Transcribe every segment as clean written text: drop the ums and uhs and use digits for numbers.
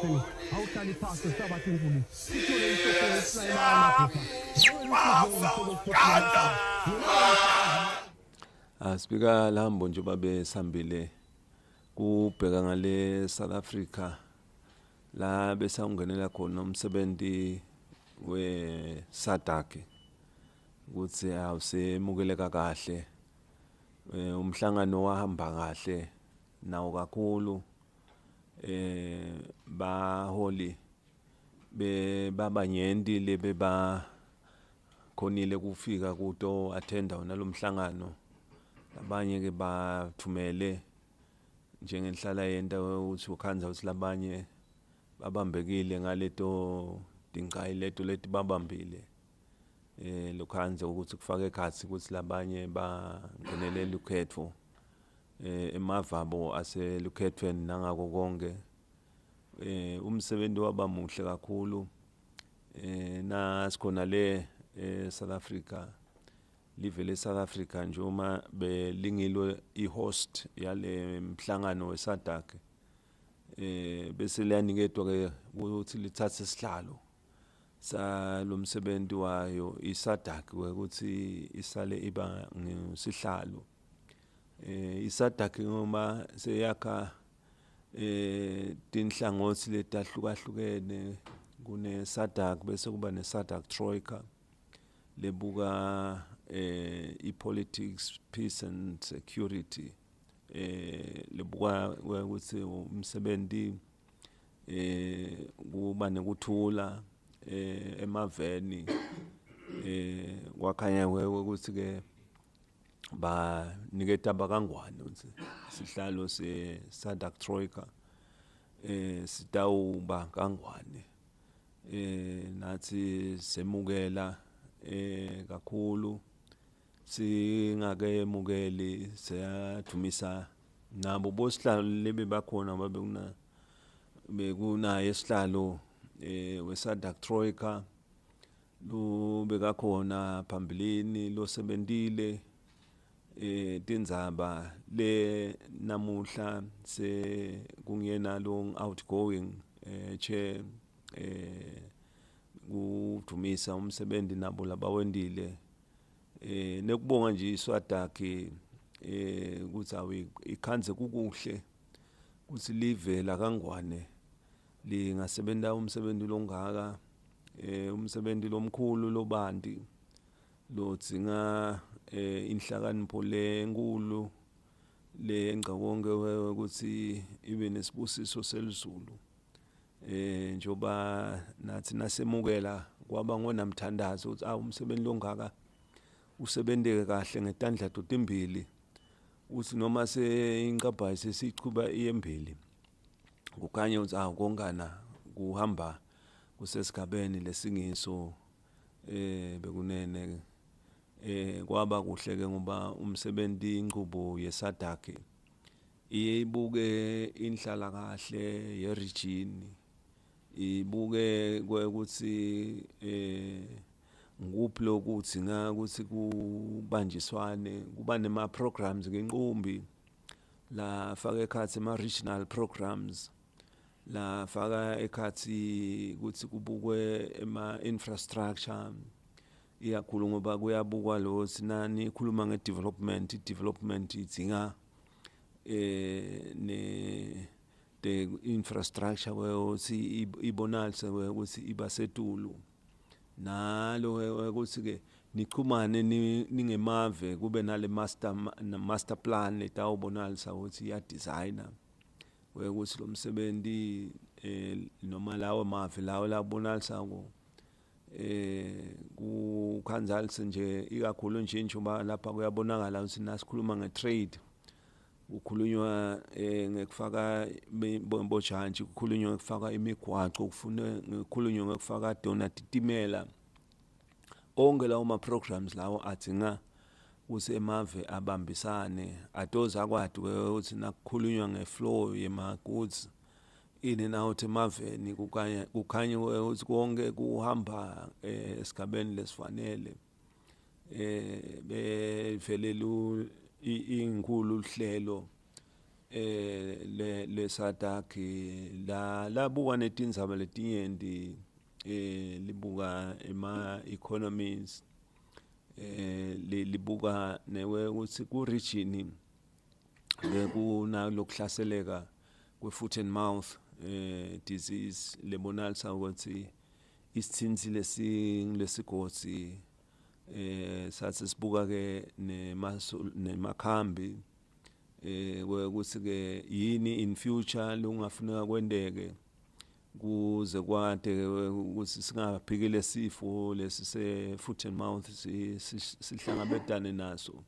Jackson awuhlali phansi sabathi inkulu sithole isoko esayilana phela Speaker Lambo nje babe sambile kubheka ngale South Africa la bese ungenela khona umsebenzi we SADC ukuthi awusemukeleka kahle umhlangano wahamba kahle nawo kakhulu baholi babanyenti lebeba khonile kufika kuto attenda wona lo mhlangano abanye ke bathumele njengenhlala yenta ukuthi ukhanza ukuthi labanye babambekile ngaleto dinqayi leto leti babambile lokhanza ukuthi kufake ekhathi ukuthi labanye bangenelela ukhetho emavabo aselukhethweni nangako konke umsebenzi waba muhle kakhulu nasikhona le South Africa live le South Africa nje uma belingilwe ihost yale mhlangano weSADC bese liyaniketwa ke ukuthi lithathe isihlalo salomsebenzi wayo iSADC ukuthi isale iba ngesihlalo iSADC ngoma seyakha tinhlangothi letahlukahlukene kune SADC bese kuba ne SADC Troika lebuka politics, peace and security lebuka ukuthi umsebenzi kuba nekuthula emaveni kwakhanya ukuthi ke baniketa bakangwane ukuthi sihlalo se-SADC Troika sitawuba kangwane nathi semukela kakhulu singakemukeli siyathumisa nabo bosihlalo lebe bakhona babe kuna yesihlalo weSADC Troika lo bekakhona phambilini lo sebentile tindzaba le namuhla se kungena lo outgoing chair kudumisa umsebenzi nabo labawendile nekubonga nje iSADC ukuthi awu ikhanze kukuhle ukuthi live la kangwane lingasebenta umsebenzi longaka umsebenzi lomkhulu lobanti lodzinga inhlakanipho lenkulu lenqa konke ukuthi ibe nesibusiso selizulu njoba nathi nasemukela kwaba ngonamthandazo ukuthi umsebenzi longaka usebenteke kahle ngetandla totimbili uthi noma seinqabha sesichuba iyembili kukhanya ukuthi kongana kuhamba kusesigabeni lesingiso bekunene kwaba kuhle ke ngoba umsebenzi inqubo yeSADC ibuke inhlala kahle yeregion ibuke ukuthi nguphi lokuthi ngakuthi kubanjiswane kuba nema programs ngenqumbi la faka ekhathi ama regional programs la faka ekhathi ukuthi kubukwe ema infrastructure iyakhulu ngoba kuyabukwa lo sinani ikhuluma ngedevelopment idzinga the infrastructure ukuthi ibonalise ukuthi iba setulu nalo ukuthi ke nichumane ningemave kube nale master plan letawubonalisa ukuthi ya designer ukuthi lo msebenzi noma lawo mave lawo labonalisa ko kukhanzalise nje ikakhulu nje njengoba lapha kuyabonakala ukuthi nasikhuluma ngetrade ukukhulunywa ngekufaka bojantshi ukukhulunywa ngekufaka imigwaqo ukukhulunywa ngekufaka donatitimela onke lawo ma programs lawo adzinga ukuthi emave abambisane adoza akwadi ukuthi nakukhulunywa ngeflow yema goods in and out emaveni kukhanya ukuthi konke kuhamba esigabeni lesifanele bevelelu inkulu uhlelo le SADC la buka netindzaba letinyenti libuka economies libuka newe ukuthi ku region bekuna lokuhlaseleka kwe foot and mouth disease lebonalisa ukuthi isithinzi lesigodi sathi sibuka ke nemakhambi ukuthi ke yini in future lungafuneka kwendeke kuze kwade ukuthi singaphikile sifo lesi se foot and mouth sihlangabetane naso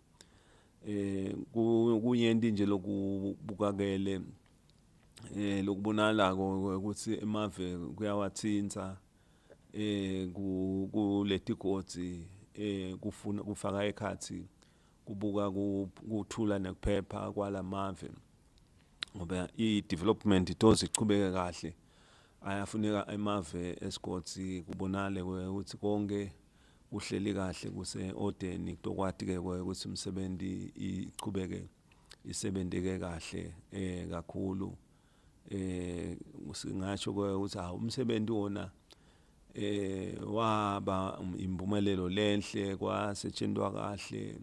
kunyenti nje lokubukakele lokubonala ukuthi emave kuyawathinta kuletigodi kufaka ekhathi kubuka kuthula nekuphepha kwalamave ngoba i-development itoze ichubeke kahle ayafuneka emave esigodi kubonale ukuthi konke uhleli kahle kuse ordeni kutokwati ke ukuthi umsebenzi ichubeke isebenzeke kahle kakhulu singasho ukuthi umsebenzi wona waba impumelelo lenhle kwasetshenzwa kahle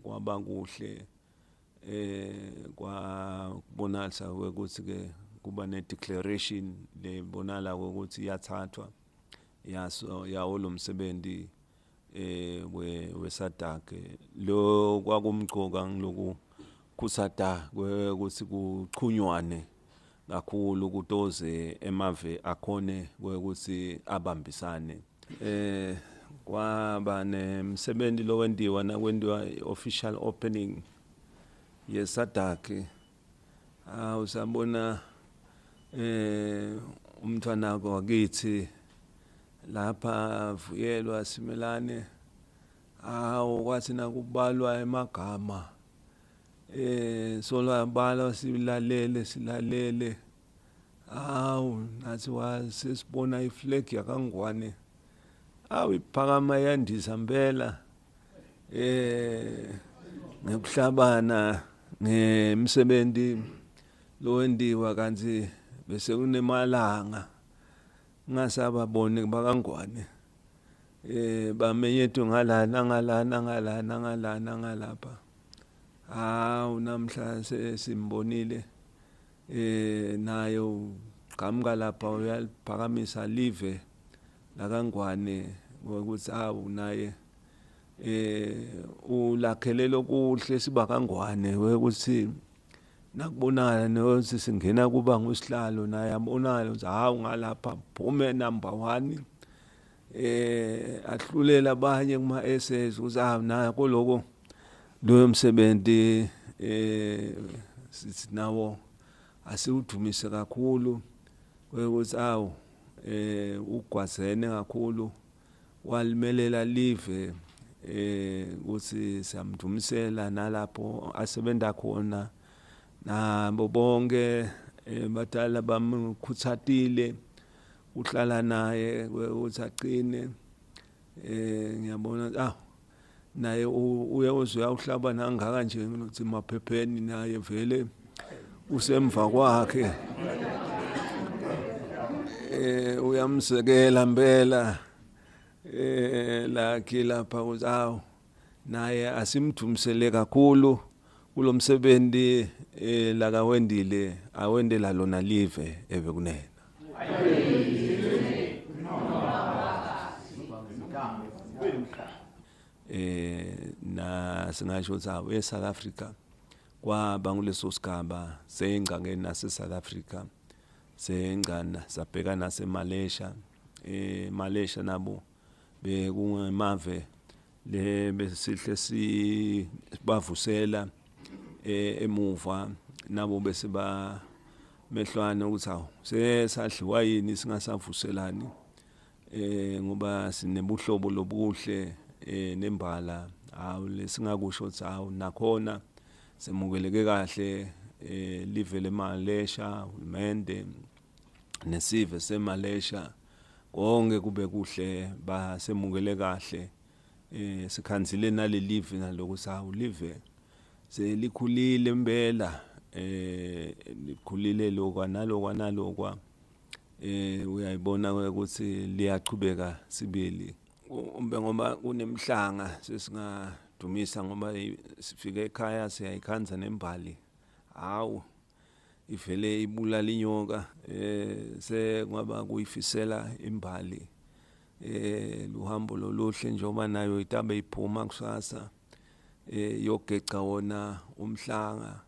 kwaba kuhle kwabonalisa ukuthi ke kuba ne declaration lebonala ukuthi iyathathwa yawo lo msebenzi we SADC lo kwakumgcoka ngiloku kusada ukuthi kuchunywane kakhulu kutoze emave akhone ukuthi abambisane kwaba nemsebenzi lo wendiwa nakwendiwa official opening ye SADC usabona umntwana wakithi lapha Vuyelwa Simelane kwathi nakubalwa emagama solabala silalele nathi wasesibona iflag yakangwane iphakama yandisa impela ngekuhlabana ngemsebenzi lo wendiwa kanti bese kunemalanga ngasababone bakangwane bamenyethu ngalapha namhla sesimbonile nayo qhamuka lapha uyaliphakamisa live lakangwane ukuthi naye ulakhelelo kuhle sibakangwane ukuthi nakubonana nothi singena kuba ngusihlalo naye abonala ukuthi ngalapha phume number 1 ahlulela abanye kuma SS ukuthi naye koloko lo msebenzi sithi nawo asiwudumise kakhulu ukuthi ugwazene kakhulu walimelela live ukuthi siyamdumisela nalapho asebenza khona nabo bonke badala bamkhuthatile uhlala naye ukuthi aqine ngiyabona naye uyawuhlaba nangaka nje ukuthi maphepheni naye vele usemva kwakhe uyamsekela impela lakhe lapha ukuthi naye asimdumisele kakhulu kulomsebenzi lakawendile awendela lona live ebekunena na singasho ukuthi eSouth Africa kwaba nguleso sigaba seyingcangeni nase South Africa seyingcana sabheka nase Malaysia Malaysia nabo bekungemave le besihle sibavusela emuva nabo bese ba mehlwana ukuthi sesadliwa yini singasavuselani ngoba sinebuhlobo lobuhle nembala lesingakusho ukuthi nakhona semukeleke kahle live le Malaysia ulmende nesive seMalaysia konke kube kuhle basemukele kahle sikhanzile nalelive naloku live selikhulile impela likhulile lokwa nalokwa uyayibona ukuthi liyachubeka sibili umbe ngoba kunemhlanga sesingadumisa ngoba sifike ekhaya siyayikhanza nembali hawu ivele ibulala inyoka sekungaba kuyifisela imbali luhambo loluhle njengoba nayo itabe iphuma kusasa yogeca wona umhlanga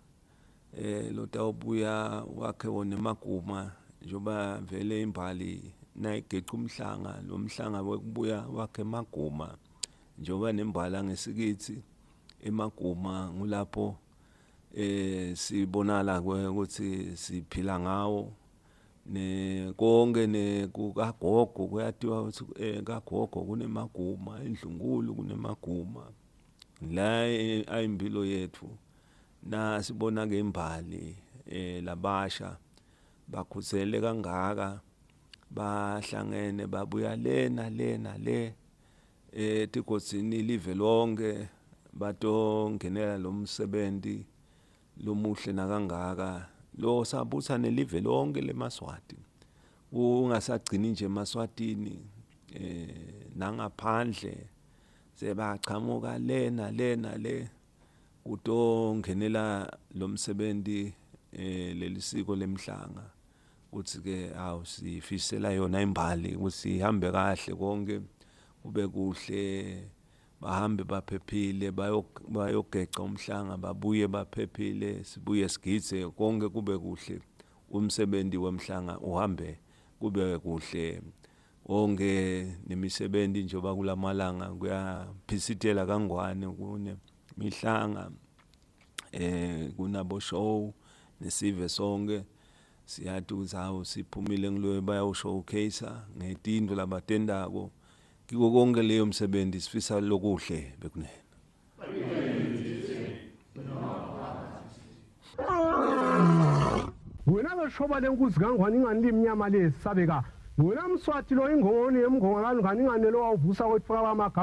lotawubuya wakhe wona emaguma njengoba vele imbali nayigeca umhlanga lo mhlanga wekubuya wakhe emaguma njengoba nembala ngesikithi emaguma ngulapho sibonala ukuthi siphila ngawo konke kukagogo kuyathiwa ukuthi kagogo kunemaguma endlungulu kunemaguma la ayimpilo yethu na sibona ke imbali labasha bakhuthele kangaka bahlangene babuya lena le etigodini live lonke batongenela lo msebenzi lomuhle nakangaka lo sabutha nelive lonke leMaswati ungasagcini nje eMaswatini nangaphandle sebachamuka lena le utongenela lo msebenzi lelisiko lemhlanga uthi ke sifisela yona imbali ukuthi ihambe kahle konke kube kuhle bahambe baphephile bayogeca umhlanga babuye baphephile sibuye sigithe konke kube kuhle umsebenzi wemhlanga uhambe kube kuhle onke nemisebenzi njengoba kulamalanga kuyaphisitela kangwane kune mihlanga kunabo show nesive sonke siyathi uzawo siphumile ngiloyo baya showcase ngetinto labatendako kiko konke leyo msebenzi sifisa lokuhle bekunene wena beshoba lenkuzi kangwane ingani limnyama lesabeka wena Mswati lo ingoni emngongani ngani ngane lo wawuvusa kwethu amagagu